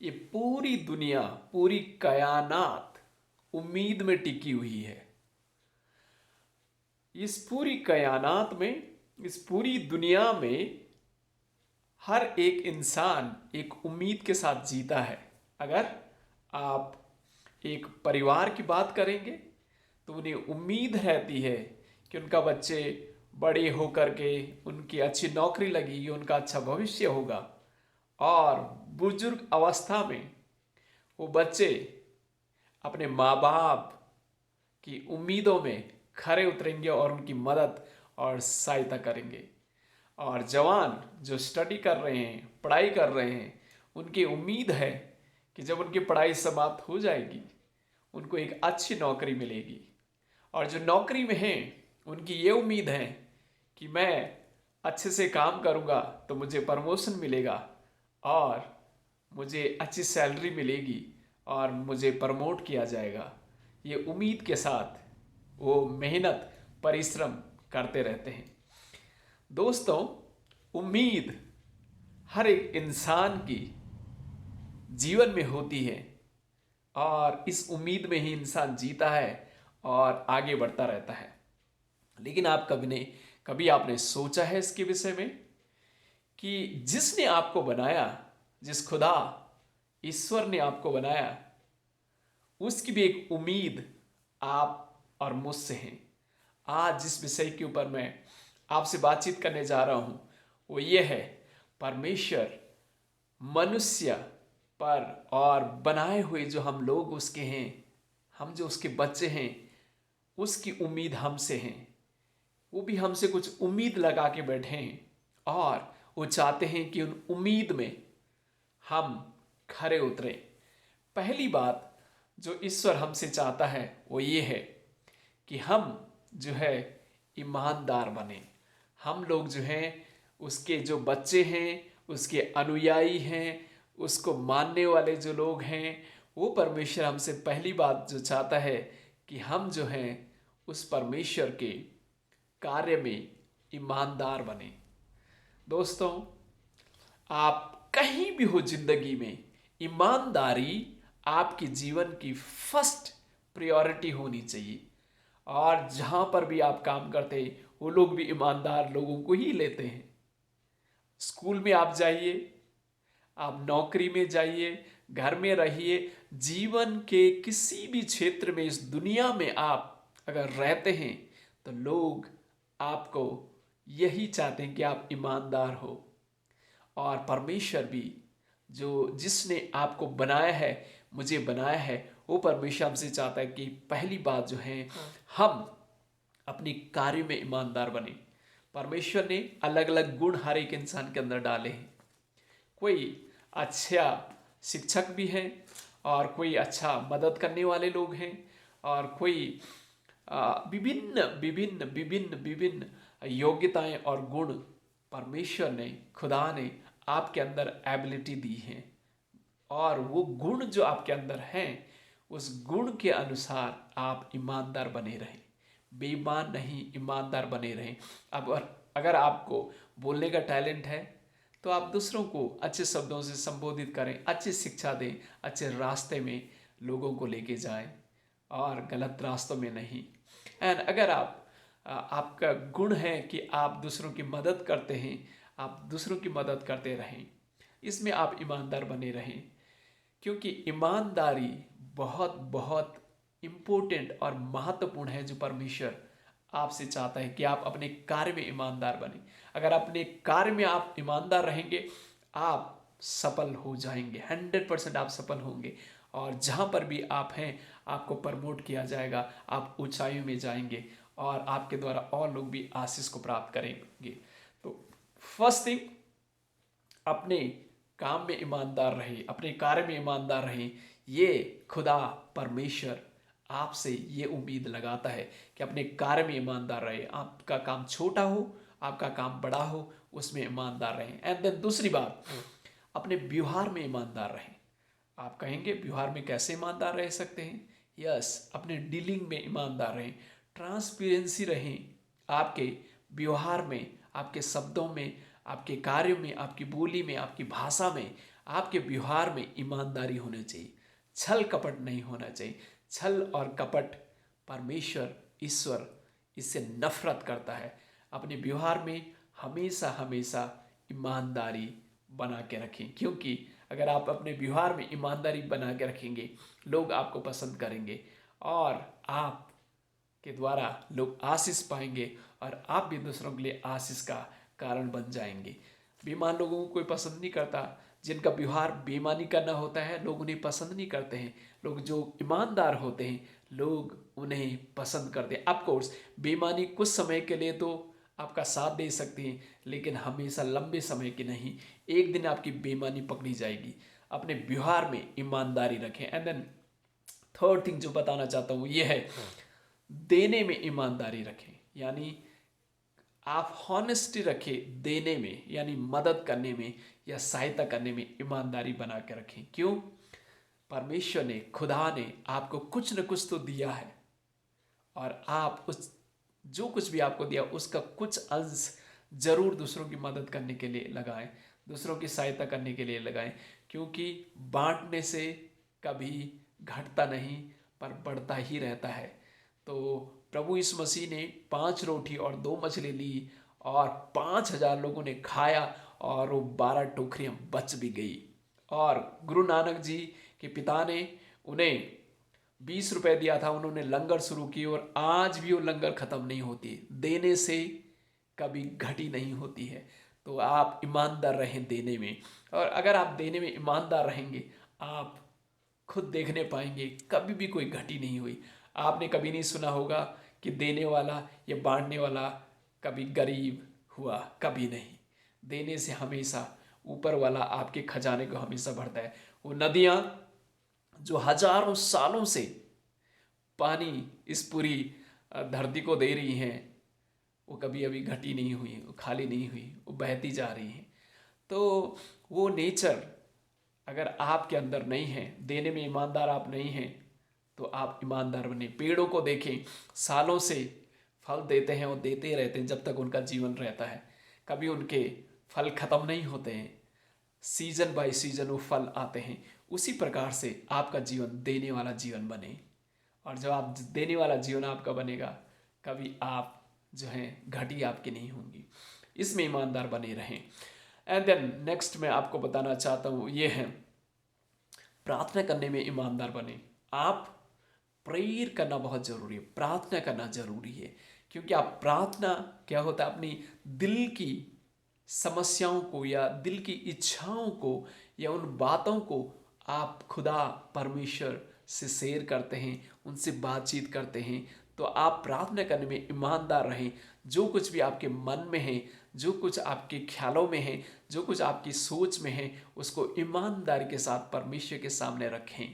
ये पूरी दुनिया, पूरी कायनात उम्मीद में टिकी हुई है। इस पूरी कायनात में, इस पूरी दुनिया में हर एक इंसान एक उम्मीद के साथ जीता है। अगर आप एक परिवार की बात करेंगे तो उन्हें उम्मीद रहती है कि उनका बच्चे बड़े होकर के उनकी अच्छी नौकरी लगेगी, उनका अच्छा भविष्य होगा, और बुजुर्ग अवस्था में वो बच्चे अपने माँ बाप की उम्मीदों में खरे उतरेंगे और उनकी मदद और सहायता करेंगे। और जवान जो स्टडी कर रहे हैं, पढ़ाई कर रहे हैं, उनकी उम्मीद है कि जब उनकी पढ़ाई समाप्त हो जाएगी उनको एक अच्छी नौकरी मिलेगी। और जो नौकरी में हैं उनकी ये उम्मीद है कि मैं अच्छे से काम करूँगा तो मुझे प्रमोशन मिलेगा और मुझे अच्छी सैलरी मिलेगी और मुझे प्रमोट किया जाएगा। ये उम्मीद के साथ वो मेहनत, परिश्रम करते रहते हैं। दोस्तों, उम्मीद हर एक इंसान की जीवन में होती है और इस उम्मीद में ही इंसान जीता है और आगे बढ़ता रहता है। लेकिन आप कभी आपने सोचा है इसके विषय में कि जिसने आपको बनाया, जिस खुदा ईश्वर ने आपको बनाया, उसकी भी एक उम्मीद आप और मुझसे है। आज जिस विषय के ऊपर मैं आपसे बातचीत करने जा रहा हूं वो ये है, परमेश्वर मनुष्य पर और बनाए हुए जो हम लोग उसके हैं, हम जो उसके बच्चे हैं, उसकी उम्मीद हमसे है। वो भी हमसे कुछ उम्मीद लगा के बैठे हैं और वो चाहते हैं कि उन उम्मीद में हम खरे उतरें। पहली बात जो ईश्वर हमसे चाहता है वो ये है कि हम जो है ईमानदार बने। हम लोग जो हैं उसके जो बच्चे हैं, उसके अनुयायी हैं, उसको मानने वाले जो लोग हैं, वो परमेश्वर हमसे पहली बात जो चाहता है कि हम जो हैं उस परमेश्वर के कार्य में ईमानदार बने। दोस्तों, आप कहीं भी हो जिंदगी में, ईमानदारी आपके जीवन की फर्स्ट प्रायोरिटी होनी चाहिए। और जहां पर भी आप काम करते हैं वो लोग भी ईमानदार लोगों को ही लेते हैं। स्कूल में आप जाइए, आप नौकरी में जाइए, घर में रहिए, जीवन के किसी भी क्षेत्र में इस दुनिया में आप अगर रहते हैं तो लोग आपको यही चाहते हैं कि आप ईमानदार हो। और परमेश्वर भी जो जिसने आपको बनाया है, मुझे बनाया है, वो परमेश्वर हमसे चाहता है कि पहली बात जो है हम अपनी कार्य में ईमानदार बने। परमेश्वर ने अलग अलग गुण हर एक इंसान के अंदर डाले हैं। कोई अच्छा शिक्षक भी है और कोई अच्छा मदद करने वाले लोग हैं और कोई विभिन्न विभिन्न विभिन्न विभिन्न योग्यताएं और गुण परमेश्वर ने, खुदा ने आपके अंदर एबिलिटी दी है। और वो गुण जो आपके अंदर हैं उस गुण के अनुसार आप ईमानदार बने रहें, बेईमान नहीं, ईमानदार बने रहें। अब अगर आपको बोलने का टैलेंट है तो आप दूसरों को अच्छे शब्दों से संबोधित करें, अच्छी शिक्षा दें, अच्छे रास्ते में लोगों को लेके जाएं और गलत रास्तों में नहीं। एंड अगर आपका गुण है कि आप दूसरों की मदद करते हैं, आप दूसरों की मदद करते रहें, इसमें आप ईमानदार बने रहें। क्योंकि ईमानदारी बहुत बहुत इम्पोर्टेंट और महत्वपूर्ण है, जो परमेश्वर आपसे चाहता है कि आप अपने कार्य में ईमानदार बने। अगर अपने कार्य में आप ईमानदार रहेंगे आप सफल हो जाएंगे, 100% आप सफल होंगे। और जहाँ पर भी आप हैं आपको प्रमोट किया जाएगा, आप ऊंचाइयों में जाएंगे और आपके द्वारा और लोग भी आशीष को प्राप्त करेंगे। तो फर्स्ट थिंग, अपने काम में ईमानदार रहे, अपने कार्य में ईमानदार रहे। ये खुदा परमेश्वर आपसे ये उम्मीद लगाता है कि अपने कार्य में ईमानदार रहे। आपका काम छोटा हो, आपका काम बड़ा हो, उसमें ईमानदार रहें। एंड देन दूसरी बात, अपने व्यवहार में ईमानदार रहें। आप कहेंगे व्यवहार में कैसे ईमानदार रह सकते हैं? यस, अपने डीलिंग में ईमानदार रहें, ट्रांसपेरेंसी रहें। आपके व्यवहार में, आपके शब्दों में, आपके कार्यों में, आपकी बोली में, आपकी भाषा में आपके व्यवहार में ईमानदारी होनी चाहिए, छल कपट नहीं होना चाहिए। छल और कपट परमेश्वर ईश्वर इससे नफरत करता है। अपने व्यवहार में हमेशा हमेशा ईमानदारी बना के रखें, क्योंकि अगर आप अपने व्यवहार में ईमानदारी बना के रखेंगे लोग आपको पसंद करेंगे और आप के द्वारा लोग आशीष पाएंगे और आप भी दूसरों के लिए आशीष का कारण बन जाएंगे। बेईमान लोगों को कोई पसंद नहीं करता, जिनका व्यवहार बेईमानी करना होता है लोग उन्हें पसंद नहीं करते हैं। लोग जो ईमानदार होते हैं लोग उन्हें पसंद करते हैं। ऑफकोर्स बेईमानी कुछ समय के लिए तो आपका साथ दे सकती हैं, लेकिन हमेशा लंबे समय की नहीं। एक दिन आपकी बेईमानी पकड़ी जाएगी। अपने व्यवहार में ईमानदारी रखें। एंड देन थर्ड थिंग जो बताना चाहता हूँ ये है, देने में ईमानदारी रखें। यानी आप हॉनेस्टी रखें देने में, यानी मदद करने में या सहायता करने में ईमानदारी बना के रखें। क्यों? परमेश्वर ने, खुदा ने आपको कुछ न कुछ तो दिया है और आप उस जो कुछ भी आपको दिया उसका कुछ अंश जरूर दूसरों की मदद करने के लिए लगाएं, दूसरों की सहायता करने के लिए लगाएं, क्योंकि बांटने से कभी घटता नहीं पर बढ़ता ही रहता है। तो प्रभु यीशु मसीह ने 5 रोटी और 2 मछली ली और 5,000 लोगों ने खाया और वो 12 टोकरियां बच भी गई। और गुरु नानक जी के पिता ने उन्हें 20 रुपए दिया था, उन्होंने लंगर शुरू की और आज भी वो लंगर खत्म नहीं होती। देने से कभी घटी नहीं होती है। तो आप ईमानदार रहें देने में, और अगर आप देने में ईमानदार रहेंगे आप खुद देखने पाएंगे कभी भी कोई घटी नहीं हुई। आपने कभी नहीं सुना होगा कि देने वाला या बांटने वाला कभी गरीब हुआ, कभी नहीं। देने से हमेशा ऊपर वाला आपके खजाने को हमेशा भरता है। वो नदियाँ जो हजारों सालों से पानी इस पूरी धरती को दे रही हैं वो कभी अभी घटी नहीं हुई, वो खाली नहीं हुई, वो बहती जा रही हैं। तो वो नेचर अगर आपके अंदर नहीं है, देने में ईमानदार आप नहीं हैं, तो आप ईमानदार बने। पेड़ों को देखें, सालों से फल देते हैं और देते रहते हैं जब तक उनका जीवन रहता है। कभी उनके फल खत्म नहीं होते हैं, सीजन बाय सीजन वो फल आते हैं। उसी प्रकार से आपका जीवन देने वाला जीवन बने, और जब आप देने वाला जीवन आपका बनेगा कभी आप जो हैं घटी आपकी नहीं होंगी। इसमें ईमानदार बने रहें। एंड देन नेक्स्ट मैं आपको बताना चाहता हूँ ये है, प्रार्थना करने में ईमानदार बने। आप प्रेयर करना बहुत ज़रूरी है, प्रार्थना करना ज़रूरी है, क्योंकि आप प्रार्थना क्या होता है, अपनी दिल की समस्याओं को या दिल की इच्छाओं को या उन बातों को आप खुदा परमेश्वर से शेयर करते हैं, उनसे बातचीत करते हैं। तो आप प्रार्थना करने में ईमानदार रहें। जो कुछ भी आपके मन में है, जो कुछ आपके ख्यालों में है, जो कुछ आपकी सोच में है, उसको ईमानदारी के साथ परमेश्वर के सामने रखें।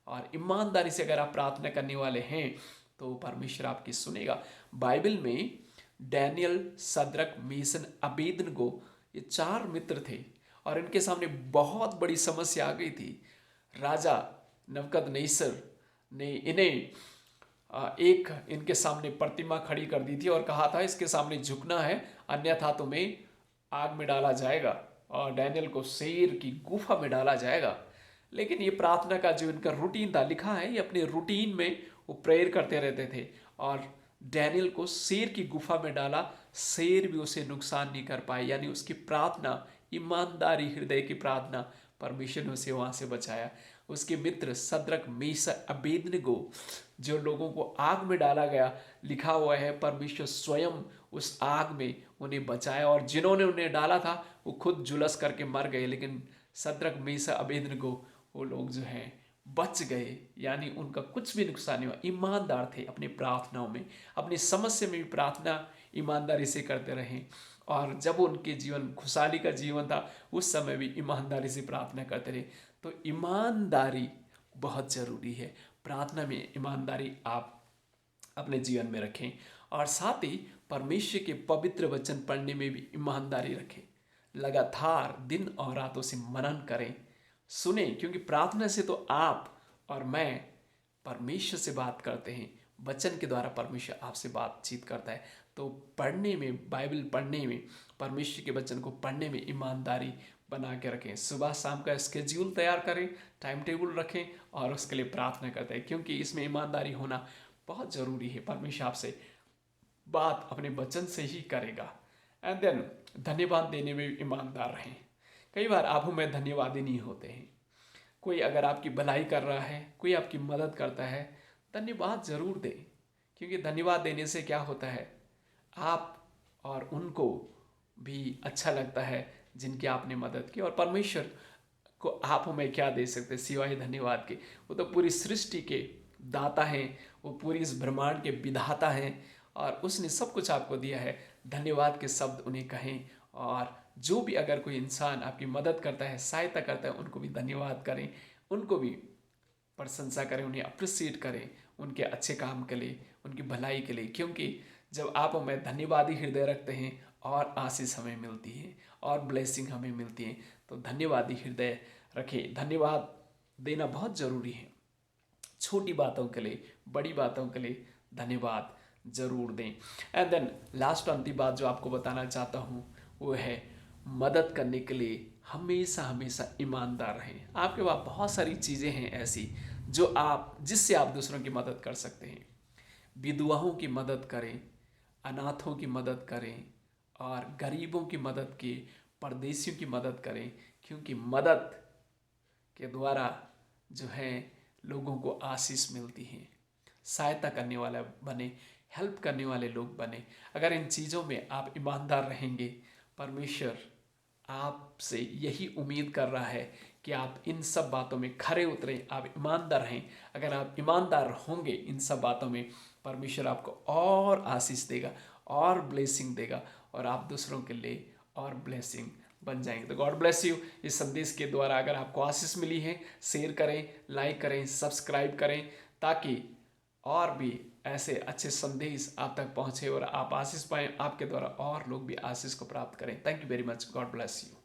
और ईमानदारी से अगर आप प्रार्थना करने वाले हैं तो परमेश्वर आपकी सुनेगा। बाइबल में डैनियल, सद्रक, मेसन, अबेदनगो ये 4 मित्र थे और इनके सामने बहुत बड़ी समस्या आ गई थी। राजा नबूकदनेस्सर ने इन्हें एक इनके सामने प्रतिमा खड़ी कर दी थी और कहा था इसके सामने झुकना है, अन्यथा तुम्हें आग में डाला जाएगा और डैनियल को शेर की गुफा में डाला जाएगा। लेकिन ये प्रार्थना का जो इनका रूटीन था, लिखा है ये अपने रूटीन में वो प्रेयर करते रहते थे और डैनियल को शेर की गुफा में डाला, शेर भी उसे नुकसान नहीं कर पाए। यानी उसकी प्रार्थना, ईमानदारी हृदय की प्रार्थना, परमेश्वर ने उसे वहाँ से बचाया। उसके मित्र सद्रक, मेशक, अबेदनगो जो लोगों को आग में डाला गया, लिखा हुआ है परमेश्वर स्वयं उस आग में उन्हें बचाया, और जिन्होंने उन्हें डाला था वो खुद जुलस करके मर गए, लेकिन सद्रक, मेशक, अबेदनगो वो लोग जो हैं बच गए। यानी उनका कुछ भी नुकसान नहीं हुआ। ईमानदार थे अपनी प्रार्थनाओं में, अपनी समस्या में भी प्रार्थना ईमानदारी से करते रहें। और जब उनके जीवन खुशहाली का जीवन था उस समय भी ईमानदारी से प्रार्थना करते रहे। तो ईमानदारी बहुत ज़रूरी है। प्रार्थना में ईमानदारी आप अपने जीवन में रखें और साथ ही परमेश्वर के पवित्र वचन पढ़ने में भी ईमानदारी रखें। लगातार दिन और रातों से मनन करें, सुने, क्योंकि प्रार्थना से तो आप और मैं परमेश्वर से बात करते हैं। वचन के द्वारा परमेश्वर आपसे बातचीत करता है। तो पढ़ने में, बाइबल पढ़ने में, परमेश्वर के वचन को पढ़ने में ईमानदारी बना के रखें, सुबह शाम का स्केड्यूल तैयार करें, टाइम टेबल रखें और उसके लिए प्रार्थना करते हैं, क्योंकि इसमें ईमानदारी होना बहुत ज़रूरी है। परमेश्वर आपसे बात अपने वचन से ही करेगा। एंड देन धन्यवाद देने में भी ईमानदार रहें। कई बार आप में धन्यवादी नहीं होते हैं। कोई अगर आपकी भलाई कर रहा है, कोई आपकी मदद करता है, धन्यवाद ज़रूर दें, क्योंकि धन्यवाद देने से क्या होता है, आप और उनको भी अच्छा लगता है जिनकी आपने मदद की। और परमेश्वर को आप हमें क्या दे सकते सिवाय धन्यवाद के। वो तो पूरी सृष्टि के दाता हैं, वो पूरी इस ब्रह्मांड के विधाता हैं और उसने सब कुछ आपको दिया है। धन्यवाद के शब्द उन्हें कहें, और जो भी अगर कोई इंसान आपकी मदद करता है, सहायता करता है, उनको भी धन्यवाद करें, उनको भी प्रशंसा करें, उन्हें अप्रिशिएट करें उनके अच्छे काम के लिए, उनकी भलाई के लिए। क्योंकि जब आप हमें धन्यवादी हृदय रखते हैं और आशीष हमें मिलती है और ब्लेसिंग हमें मिलती है। तो धन्यवादी हृदय रखें। धन्यवाद देना बहुत ज़रूरी है। छोटी बातों के लिए, बड़ी बातों के लिए धन्यवाद ज़रूर दें। एंड देन लास्ट अंतिम बात जो आपको बताना चाहता हूँ वो है, मदद करने के लिए हमेशा हमेशा ईमानदार रहें। आपके पास बहुत सारी चीज़ें हैं ऐसी जिससे आप दूसरों की मदद कर सकते हैं। विधवाओं की मदद करें, अनाथों की मदद करें और गरीबों की मदद की, परदेशियों की मदद करें, क्योंकि मदद के द्वारा जो है लोगों को आशीष मिलती है। सहायता करने वाला बने, हेल्प करने वाले लोग बने। अगर इन चीज़ों में आप ईमानदार रहेंगे, परमेश्वर आपसे यही उम्मीद कर रहा है कि आप इन सब बातों में खरे उतरें, आप ईमानदार रहें। अगर आप ईमानदार होंगे इन सब बातों में, परमेश्वर आपको और आशीष देगा और ब्लेसिंग देगा और आप दूसरों के लिए और ब्लेसिंग बन जाएंगे। तो गॉड ब्लेस यू। इस संदेश के द्वारा अगर आपको आशीष मिली है, शेयर करें, लाइक करें, सब्सक्राइब करें, ताकि और भी ऐसे अच्छे संदेश आप तक पहुँचे और आप आशीष पाएँ, आपके द्वारा और लोग भी आशीष को प्राप्त करें। Thank you very much. God bless you.